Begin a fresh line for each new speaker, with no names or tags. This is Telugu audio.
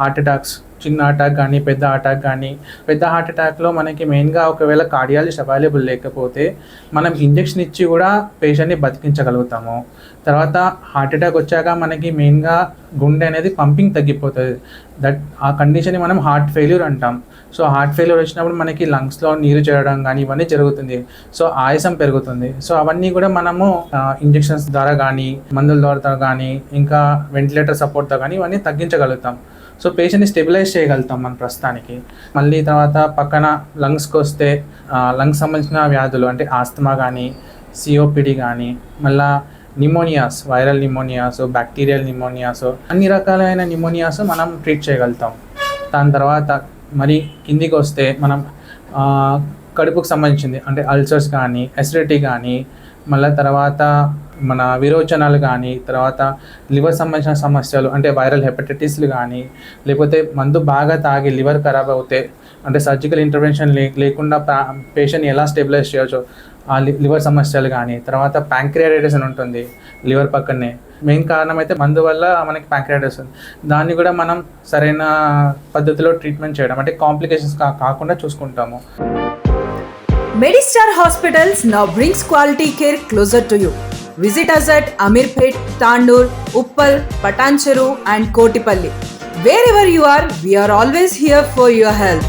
హార్ట్ అటాక్స్, చిన్న అటాక్ కానీ పెద్ద అటాక్ కానీ, పెద్ద హార్ట్ అటాక్లో మనకి మెయిన్గా ఒకవేళ కార్డియాలజిస్ట్ అవైలబుల్ లేకపోతే మనం ఇంజెక్షన్ ఇచ్చి కూడా పేషెంట్ని బతికించగలుగుతాము. తర్వాత హార్ట్ అటాక్ వచ్చాక మనకి మెయిన్గా గుండె అనేది పంపింగ్ తగ్గిపోతుంది. ఆ కండిషన్ని మనం హార్ట్ ఫెయిల్యూర్ అంటాం. సో హార్ట్ ఫెయిల్యూర్ వచ్చినప్పుడు మనకి లంగ్స్లో నీరు చేరడం కానీ ఇవన్నీ జరుగుతుంది. సో ఆయాసం పెరుగుతుంది. సో అవన్నీ కూడా మనము ఇంజెక్షన్స్ ద్వారా కానీ, మందుల ద్వారా కానీ, ఇంకా వెంటిలేటర్ సపోర్ట్తో కానీ ఇవన్నీ తగ్గించగలుగుతాం. సో పేషెంట్ని స్టెబిలైజ్ చేయగలుగుతాం మనం ప్రస్తుతానికి. మళ్ళీ తర్వాత పక్కన లంగ్స్కి వస్తే లంగ్స్ సంబంధించిన వ్యాధులు అంటే ఆస్తమా కానీ, సిఓపిడి కానీ, మళ్ళీ pneumonias, viral pneumonias, bacterial pneumonias, అన్ని రకాలైన నిమోనియాస్ మనం ట్రీట్ చేయగలుగుతాం. దాని తర్వాత మరి కిందికి వస్తే మనం కడుపుకు సంబంధించింది అంటే అల్సర్స్ కానీ, అసిడిటీ కానీ, మళ్ళీ తర్వాత మన విరోచనాలు కానీ, తర్వాత లివర్ సంబంధించిన సమస్యలు అంటే వైరల్ హెపటైటిస్లు కానీ, లేకపోతే మందు బాగా తాగి లివర్ ఖరాబ్ అవుతే అంటే సర్జికల్ ఇంటర్వెన్షన్ లేకుండా పేషెంట్ని ఎలా స్టెబిలైజ్ చేయొచ్చు ఆ లివర్ సమస్యలు కానీ, తర్వాత ప్యాంక్రియాటైటిస్ అని ఉంటుంది లివర్ పక్కనే. మెయిన్ కారణం అయితే మందు వల్ల మనకి ప్యాంక్రియాటైటిస్ ఉంది. దాన్ని కూడా మనం సరైన పద్ధతిలో ట్రీట్మెంట్ చేయడం అంటే కాంప్లికేషన్స్ కాకుండా చూసుకుంటాము.
Medistar Hospitals now brings quality care closer to you. Visit us at Amirpet, Tandur, Uppal, Patancheru and Kotipalli. Wherever you are, we are always here for your health.